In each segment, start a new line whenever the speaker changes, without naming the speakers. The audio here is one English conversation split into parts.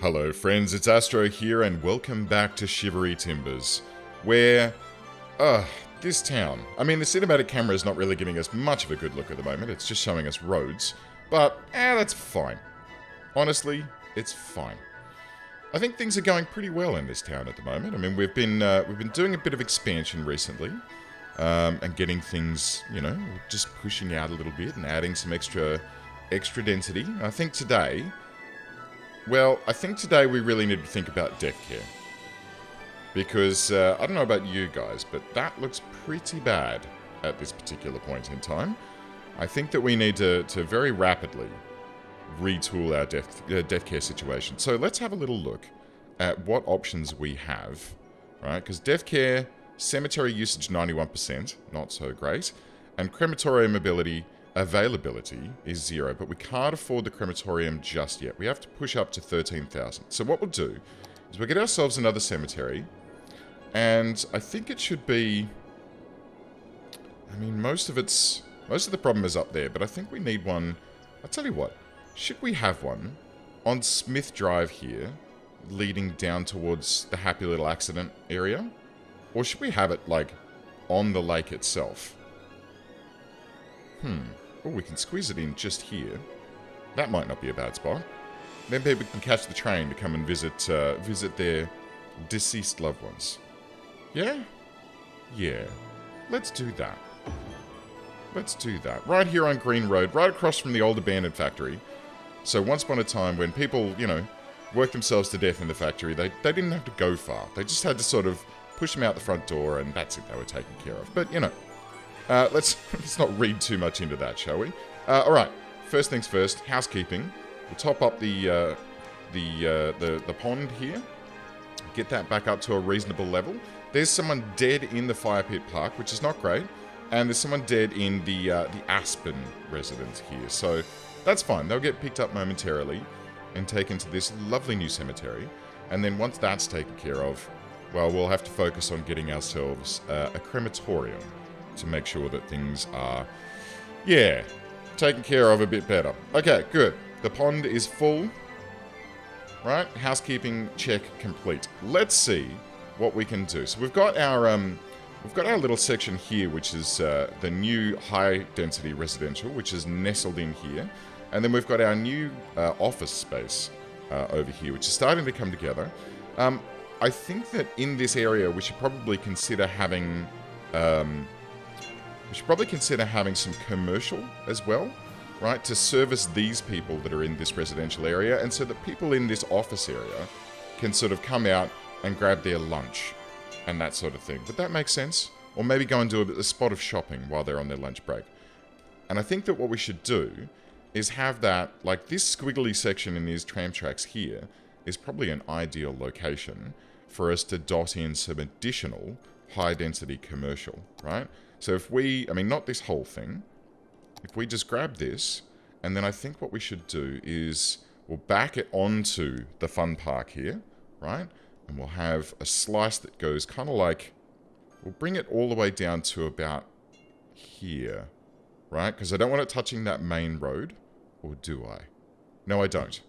Hello friends, it's Astro here and welcome back to Shivery Timbers, where, this town, I mean the cinematic camera is not really giving us much of a good look at the moment, it's just showing us roads, but, that's fine. Honestly, it's fine. I think things are going pretty well in this town at the moment. I mean, we've been doing a bit of expansion recently, and getting things, you know, just pushing out a little bit and adding some extra density. I think today we really need to think about death care. Because, I don't know about you guys, but that looks pretty bad at this particular point in time. I think that we need to very rapidly retool our death care situation. So let's have a little look at what options we have, right? Because death care, cemetery usage 91%, not so great, and crematorium availability is 0, but we can't afford the crematorium just yet. We have to push up to 13,000. So what we'll do is we'll get ourselves another cemetery, and I think it should be, I mean, most of the problem is up there, but I think we need one. I'll tell you what, should we have one on Smith Drive here, leading down towards the Happy Little Accident area? Or should we have it, like, on the lake itself? Oh, we can squeeze it in just here. That might not be a bad spot. Then people can catch the train to come and visit their deceased loved ones. Yeah? Yeah. Let's do that. Let's do that. Right here on Green Road, right across from the old abandoned factory. So once upon a time when people, you know, worked themselves to death in the factory, they didn't have to go far. They just had to sort of push them out the front door and that's it, they were taken care of. But, you know, let's not read too much into that, shall we? Alright, first things first, housekeeping. We'll top up the pond here. Get that back up to a reasonable level. There's someone dead in the fire pit park, which is not great. And there's someone dead in the Aspen residence here. So that's fine. They'll get picked up momentarily and taken to this lovely new cemetery. And then once that's taken care of, well, we'll have to focus on getting ourselves a crematorium to make sure that things are, yeah, taken care of a bit better. Okay, good. The pond is full. Right? Housekeeping check complete. Let's see what we can do. So we've got our little section here, which is the new high-density residential, which is nestled in here. And then we've got our new office space over here, which is starting to come together. I think that in this area, we should probably consider having some commercial as well, right? To service these people that are in this residential area, and so that people in this office area can sort of come out and grab their lunch and that sort of thing. Would that make sense? Or maybe go and do a spot of shopping while they're on their lunch break. And I think that what we should do is have that, like this squiggly section in these tram tracks here, is probably an ideal location for us to dot in some additional high-density commercial, right? So if we, I mean, not this whole thing, if we just grab this, and then I think what we should do is we'll back it onto the fun park here, right? And we'll have a slice that goes kind of like, we'll bring it all the way down to about here, right? Because I don't want it touching that main road, or do I? No, I don't.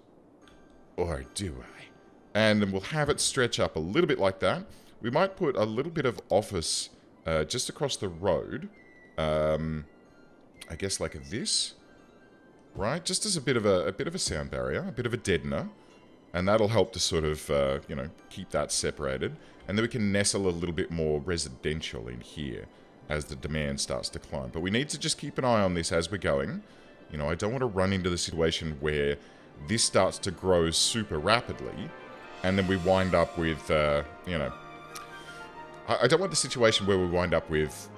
Or do I? And then we'll have it stretch up a little bit like that. We might put a little bit of office just across the road. I guess like this, right? Just as a bit of a sound barrier, a bit of a deadener. And that'll help to sort of, you know, keep that separated. And then we can nestle a little bit more residential in here as the demand starts to climb. But we need to just keep an eye on this as we're going. You know, I don't want to run into the situation where this starts to grow super rapidly and then we wind up with, you know... I don't want the situation where we wind up with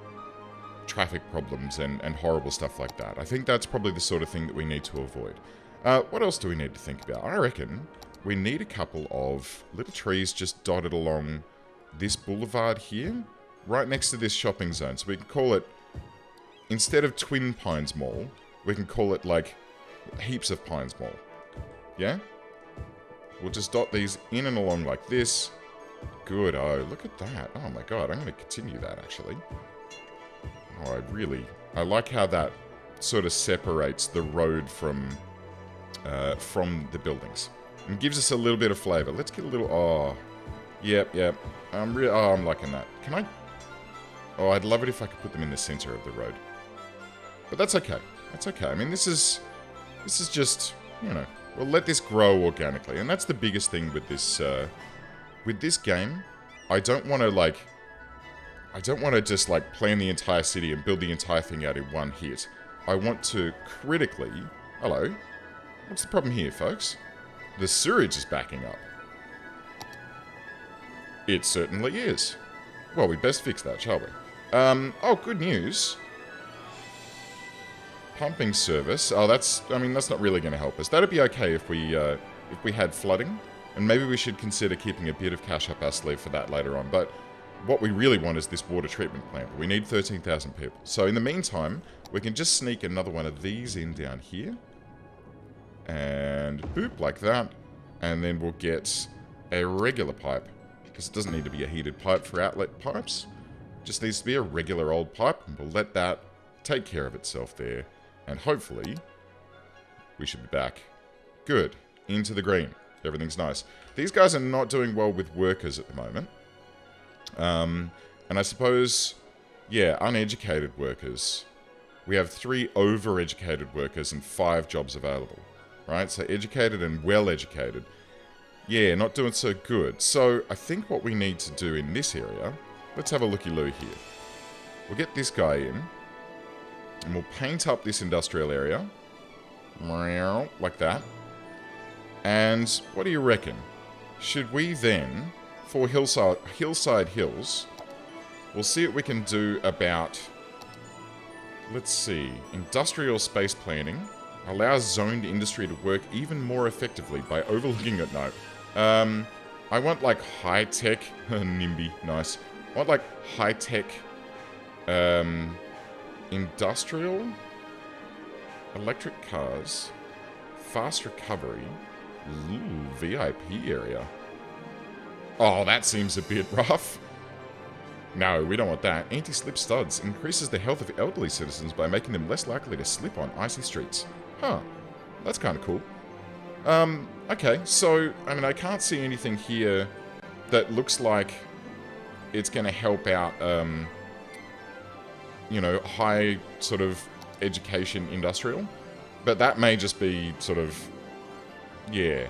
traffic problems and horrible stuff like that. I think that's probably the sort of thing that we need to avoid. What else do we need to think about? I reckon we need a couple of little trees just dotted along this boulevard here, right next to this shopping zone. So we can call it, instead of Twin Pines Mall, we can call it like Heaps of Pines Mall. Yeah? We'll just dot these in and along like this. Good. Oh, look at that. Oh my god, I'm going to continue that actually. Oh, I like how that sort of separates the road from the buildings. And gives us a little bit of flavour. Let's get a little... Oh. Yep. I'm liking that. Can I... Oh, I'd love it if I could put them in the centre of the road. But that's okay. That's okay. I mean, this is just, you know, we'll let this grow organically. And that's the biggest thing with this game. I don't want to just, like, plan the entire city and build the entire thing out in one hit. I want to critically... Hello? What's the problem here, folks? The sewage is backing up. It certainly is. Well, we best fix that, shall we? Oh, good news. Pumping service. Oh, that's not really going to help us. That'd be okay if we had flooding. And maybe we should consider keeping a bit of cash up our sleeve for that later on. But what we really want is this water treatment plant. We need 13,000 people. So in the meantime, we can just sneak another one of these in down here. And boop, like that. And then we'll get a regular pipe. Because it doesn't need to be a heated pipe for outlet pipes. It just needs to be a regular old pipe. And we'll let that take care of itself there. And hopefully, we should be back. Good. Into the green. Everything's nice. These guys are not doing well with workers at the moment. And I suppose, yeah, uneducated workers. We have 3 overeducated workers and 5 jobs available. Right? So educated and well-educated. Yeah, not doing so good. So I think what we need to do in this area... Let's have a looky-loo here. We'll get this guy in. And we'll paint up this industrial area. Like that. And what do you reckon? Should we then, for Hillside Hills, we'll see what we can do about... Let's see. Industrial space planning. Allows zoned industry to work even more effectively by overlooking it. No. I want, like, high-tech... NIMBY. Nice. I want, like, high-tech... industrial... electric cars... fast recovery... Ooh, VIP area. Oh, that seems a bit rough. No, we don't want that. Anti-slip studs increases the health of elderly citizens by making them less likely to slip on icy streets. Huh. That's kind of cool. Okay, so, I mean, I can't see anything here that looks like it's going to help out, you know, high sort of education industrial. But that may just be sort of, yeah,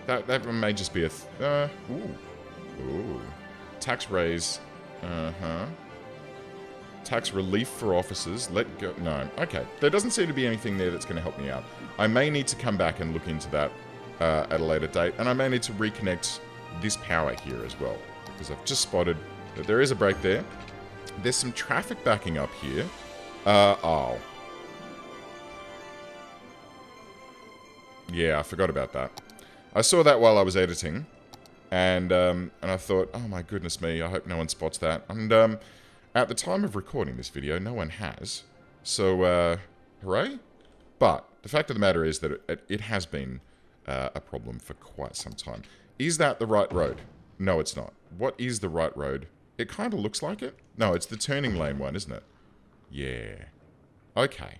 that may just be a, ooh, tax raise, tax relief for officers, let go, no, okay. There doesn't seem to be anything there that's going to help me out. I may need to come back and look into that at a later date, and I may need to reconnect this power here as well, because I've just spotted that there is a break there. There's some traffic backing up here. Oh. Yeah, I forgot about that. I saw that while I was editing, and I thought, oh my goodness me, I hope no one spots that. And at the time of recording this video, no one has. So, hooray? But the fact of the matter is that it has been a problem for quite some time. Is that the right road? No, it's not. What is the right road? It kind of looks like it. No, it's the turning lane one, isn't it? Yeah. Okay.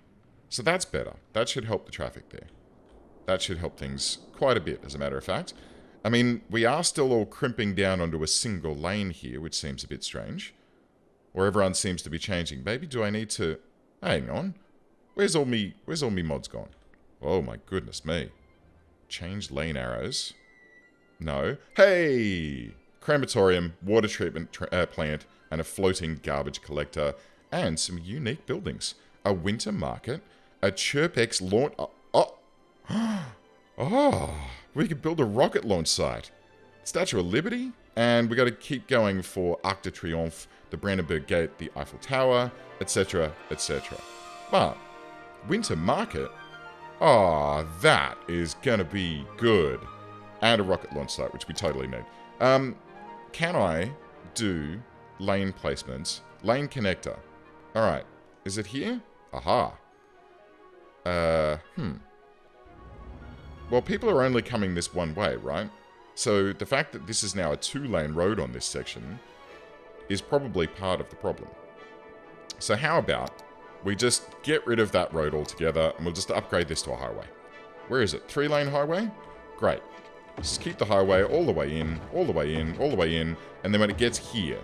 So that's better. That should help the traffic there. That should help things quite a bit, as a matter of fact. I mean, we are still all crimping down onto a single lane here, which seems a bit strange. Or everyone seems to be changing. Maybe do I need to... Hang on. Where's all me mods gone? Oh my goodness me. Change lane arrows. No. Hey! Crematorium, water treatment plant, and a floating garbage collector, and some unique buildings. A winter market, a ChirpX launch... Oh, we could build a rocket launch site. Statue of Liberty, and we got to keep going for Arc de Triomphe, the Brandenburg Gate, the Eiffel Tower, etc., etc. But, winter market? Oh, that is gonna be good. And a rocket launch site, which we totally need. Can I do lane placements? Lane connector. Alright. Is it here? Aha. Well, people are only coming this one way, right? So the fact that this is now a 2-lane road on this section is probably part of the problem. So how about we just get rid of that road altogether and we'll just upgrade this to a highway. Where is it? 3-lane highway? Great. Just keep the highway all the way in, all the way in, all the way in, and then when it gets here,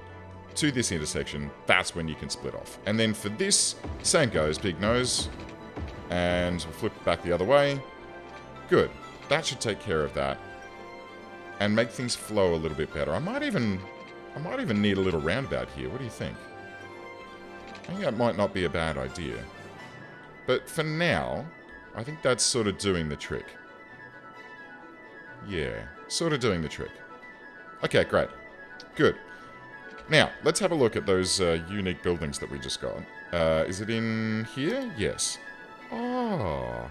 to this intersection, that's when you can split off. And then for this, same goes, big nose, and we'll flip it back the other way. Good. That should take care of that. And make things flow a little bit better. I might even need a little roundabout here. What do you think? I think that might not be a bad idea. But for now, I think that's sort of doing the trick. Yeah, sort of doing the trick. Okay, great. Good. Now, let's have a look at those unique buildings that we just got. Is it in here? Yes. Oh.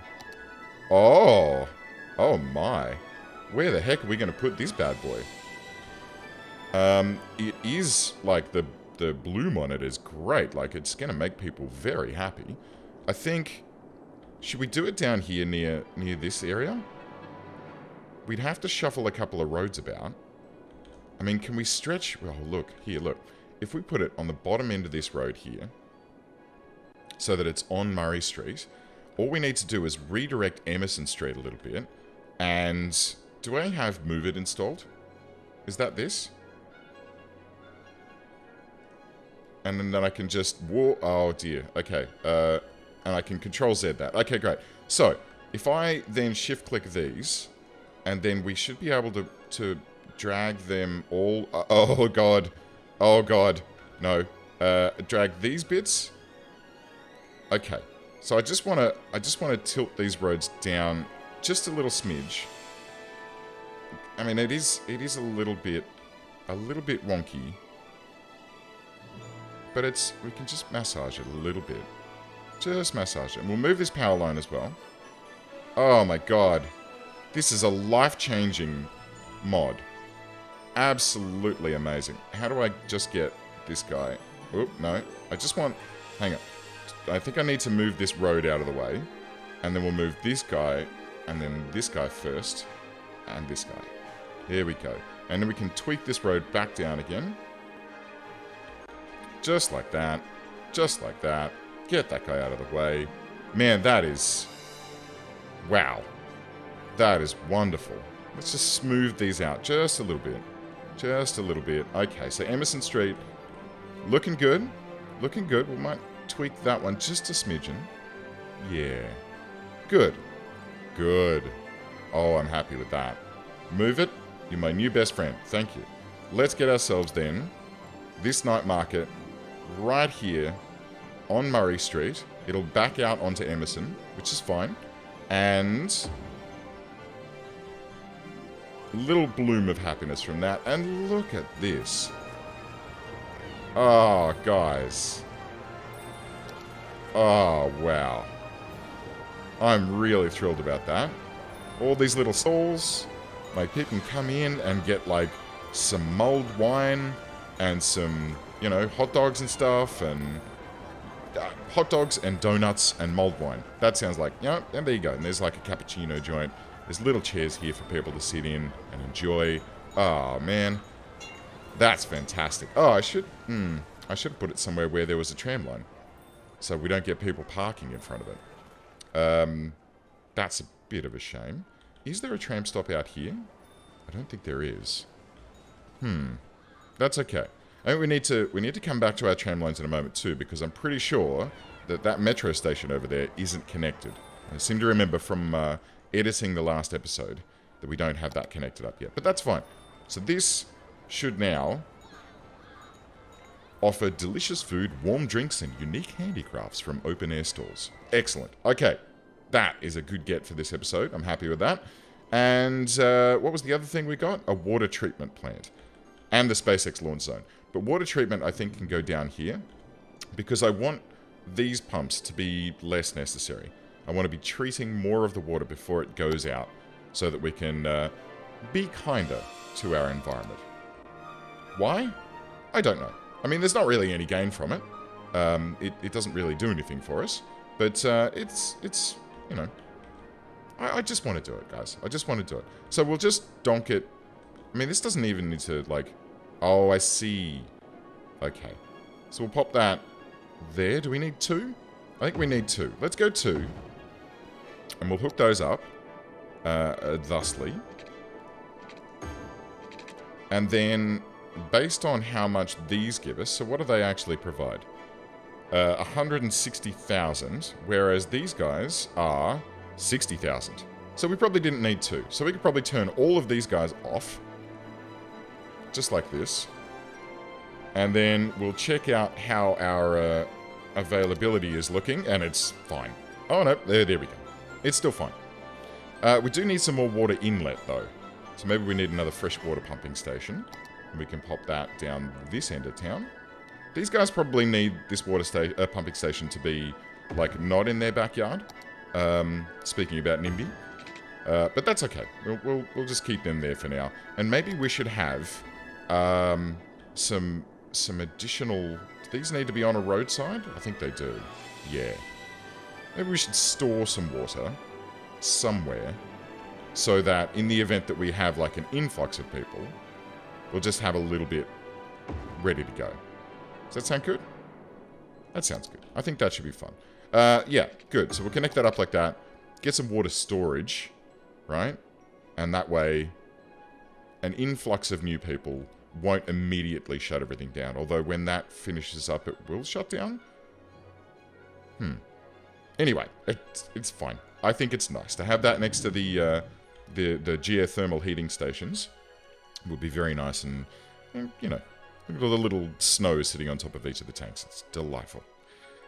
Oh. Oh my. Where the heck are we going to put this bad boy? It is, like, the bloom on it is great. Like, it's going to make people very happy. I think... Should we do it down here near this area? We'd have to shuffle a couple of roads about. I mean, can we stretch... Well, look. Here, look. If we put it on the bottom end of this road here, so that it's on Murray Street, all we need to do is redirect Emerson Street a little bit. And... Do I have Move It installed? Is that this? And then I can just... Oh, dear. Okay. And I can Control Z that. Okay, great. So, if I then shift-click these, and then we should be able to drag them all... oh, God. Oh, God. No. Drag these bits. Okay. So I just want to tilt these roads down just a little smidge. I mean, it is a little bit wonky. But we can just massage it a little bit. Just massage it. And we'll move this power line as well. Oh my god. This is a life-changing mod. Absolutely amazing. How do I just get this guy? Oop, no. I just want... Hang on. I think I need to move this road out of the way. And then we'll move this guy. And then this guy first. And this guy. There we go. And then we can tweak this road back down again. Just like that. Just like that. Get that guy out of the way. Man, that is... Wow. That is wonderful. Let's just smooth these out just a little bit. Just a little bit. Okay, so Emerson Street. Looking good. Looking good. We might tweak that one just a smidgen. Yeah. Good. Good. Oh, I'm happy with that. Move it. You're my new best friend. Thank you. Let's get ourselves then this night market right here on Murray Street. It'll back out onto Emerson, which is fine. And a little bloom of happiness from that. And look at this. Oh, guys. Oh, wow. I'm really thrilled about that. All these little stalls. Like, people can come in and get, like, some mulled wine and some, you know, hot dogs and stuff, and hot dogs and donuts and mulled wine. That sounds like, you know, and there you go. And there's, like, a cappuccino joint. There's little chairs here for people to sit in and enjoy. Oh, man. That's fantastic. Oh, I should have put it somewhere where there was a tram line, so we don't get people parking in front of it. That's a bit of a shame. Is there a tram stop out here? I don't think there is. That's okay. I think we need to come back to our tram lines in a moment too, because I'm pretty sure that metro station over there isn't connected. I seem to remember from editing the last episode that we don't have that connected up yet, but that's fine. So this should now offer delicious food, warm drinks, and unique handicrafts from open-air stores. Excellent. Okay. That is a good get for this episode. I'm happy with that. And what was the other thing we got? A water treatment plant. And the SpaceX launch zone. But water treatment, I think, can go down here. Because I want these pumps to be less necessary. I want to be treating more of the water before it goes out. So that we can be kinder to our environment. Why? I don't know. I mean, there's not really any gain from it. It doesn't really do anything for us. But it's you know, I just want to do it, guys. I just want to do it. So we'll just donk it. I mean, this doesn't even need to, like... Oh, I see. Okay. So we'll pop that there. Do we need two? I think we need two. Let's go two. And we'll hook thus up. Thusly. And then, based on how much these give us, so what do they actually provide? 160,000, whereas these guys are 60,000. So we probably didn't need two. So we could probably turn all of these guys off. Just like this. And then we'll check out how our availability is looking, and it's fine. Oh no, there we go. It's still fine. We do need some more water inlet though. So maybe we need another freshwater pumping station. And we can pop that down this end of town. These guys probably need this pumping station to be, like, not in their backyard. Speaking about NIMBY. But that's okay. We'll just keep them there for now. And maybe we should have some additional... Do these need to be on a roadside? I think they do. Yeah. Maybe we should store some water somewhere so that in the event that we have, like, an influx of people, we'll just have a little bit ready to go. Does that sound good? That sounds good. I think that should be fun. Yeah, good. So we'll connect that up like that. Get some water storage, right? And that way, an influx of new people won't immediately shut everything down. Although when that finishes up, it will shut down. Anyway, it's fine. I think it's nice to have that next to the geothermal heating stations. It would be very nice and you know, look at all the little snow sitting on top of each of the tanks. It's delightful.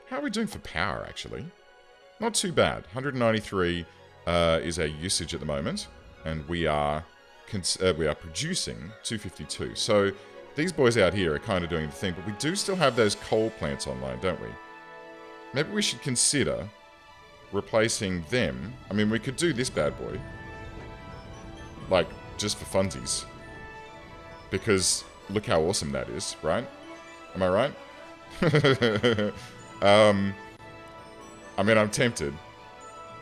How are we doing for power, actually? Not too bad. 193 is our usage at the moment, and we are producing 252. So these boys out here are kind of doing the thing, but we do still have those coal plants online, don't we? Maybe we should consider replacing them. I mean, we could do this bad boy, like, just for funsies, because look how awesome that is, right? Am I right? I mean, I'm tempted,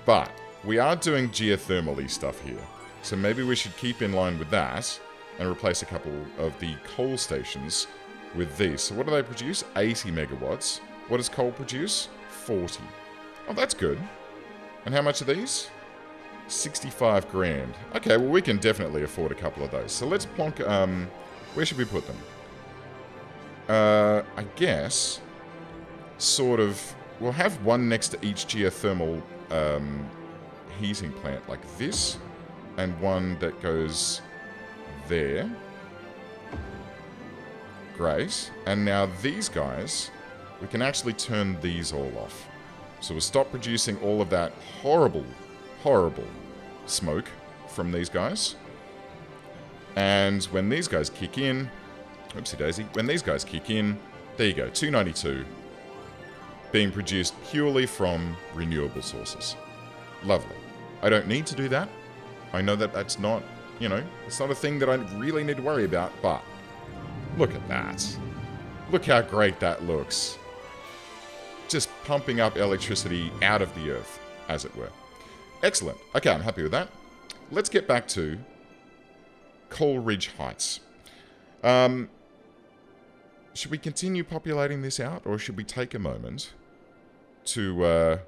but we are doing geothermal-y stuff here. So maybe we should keep in line with that and replace a couple of the coal stations with these. So what do they produce? 80 megawatts. What does coal produce? 40. Oh, that's good. And how much are these? 65 grand. Okay, well, we can definitely afford a couple of those. So let's plonk, where should we put them? I guess, sort of, we'll have one next to each geothermal heating plant like this, and one that goes there. Great. And now these guys, we can actually turn these all off. So we'll stop producing all of that horrible, horrible smoke from these guys. And when these guys kick in, oopsie daisy, when these guys kick in, there you go, 292 being produced purely from renewable sources. Lovely. I don't need to do that. I know that that's not, you know, it's not a thing that I really need to worry about, but look at that. Look how great that looks. Just pumping up electricity out of the earth, as it were. Excellent. Okay, I'm happy with that. Let's get back to Coleridge Heights. Should we continue populating this out, or should we take a moment to,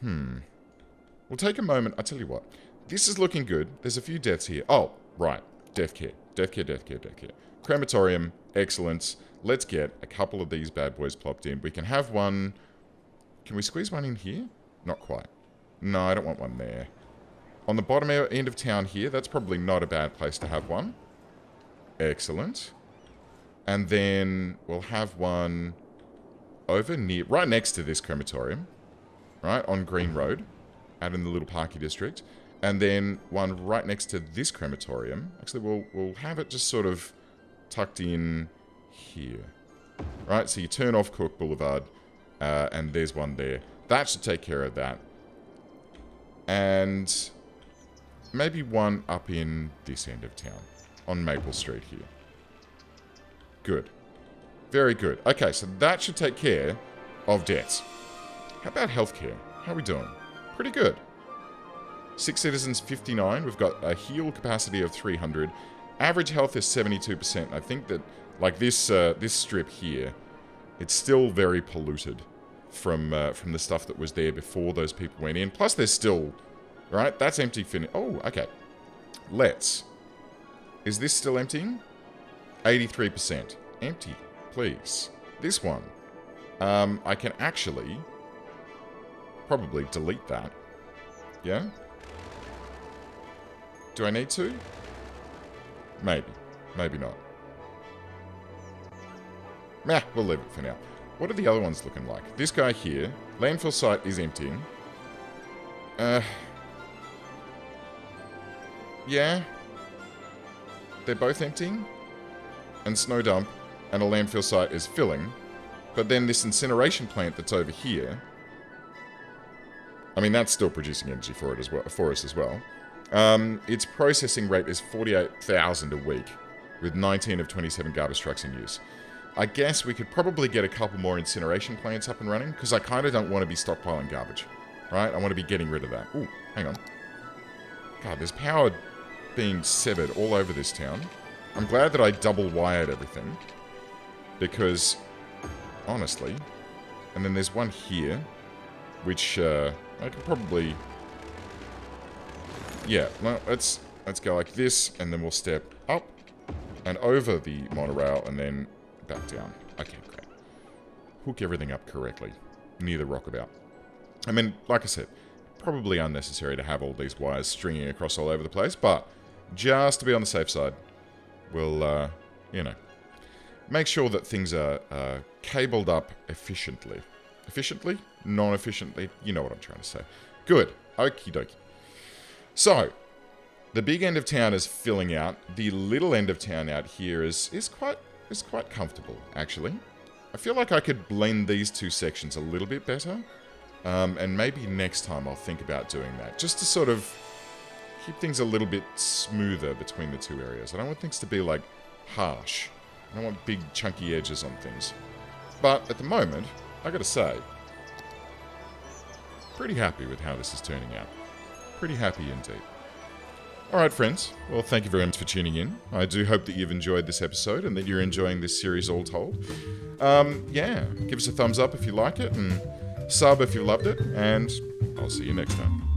We'll take a moment. I'll tell you what. This is looking good. There's a few deaths here. Oh, right. Death care. Death care, death care, death care. Crematorium. Excellent. Let's get a couple of these bad boys plopped in. We can have one... Can we squeeze one in here? Not quite. No, I don't want one there. On the bottom end of town here, that's probably not a bad place to have one. Excellent. And then we'll have one over near... Right next to this crematorium. Right? On Green Road. Out in the little parky district. And then one right next to this crematorium. Actually, we'll have it just sort of tucked in here. Right? So you turn off Cook Boulevard. And there's one there. That should take care of that. And maybe one up in this end of town. On Maple Street here. Good. Very good. Okay, so that should take care of debts. How about healthcare? How are we doing? Pretty good. 6 citizens, 59. We've got a heal capacity of 300. Average health is 72%. I think that, like this this strip here, it's still very polluted from the stuff that was there before those people went in. Plus, there's still, right? That's empty. Oh, okay. Let's. Is this still emptying? 83%. Empty, please. This one. I can actually probably delete that. Yeah? Do I need to? Maybe. Maybe not. Meh, we'll leave it for now. What are the other ones looking like? This guy here. Landfill site is emptying. Yeah. They're both emptying. And snow dump and a landfill site is filling. But then this incineration plant that's over here, I mean, that's still producing energy for us as well. Its processing rate is 48,000 a week, with 19 of 27 garbage trucks in use. I guess we could probably get a couple more incineration plants up and running, because I kind of don't want to be stockpiling garbage, right? I want to be getting rid of that. Ooh, hang on. God, there's power being severed all over this town. I'm glad that I double-wired everything, because, honestly, and then there's one here, which I could probably... Yeah, well, let's go like this, and then we'll step up and over the monorail, and then back down. Okay, great. Hook everything up correctly near the rockabout. I mean, like I said, probably unnecessary to have all these wires stringing across all over the place, but just to be on the safe side, we'll, you know, make sure that things are cabled up efficiently. Efficiently? Non-efficiently? You know what I'm trying to say. Good. Okie dokie. So, the big end of town is filling out. The little end of town out here is quite comfortable, actually. I feel like I could blend these two sections a little bit better. And maybe next time I'll think about doing that. Just to sort of keep things a little bit smoother between the two areas. I don't want things to be, like, harsh. I don't want big, chunky edges on things. But at the moment, I gotta say, pretty happy with how this is turning out. Pretty happy indeed. Alright friends, well thank you very much for tuning in. I do hope that you've enjoyed this episode and that you're enjoying this series all told. Yeah, give us a thumbs up if you like it, and sub if you loved it, and I'll see you next time.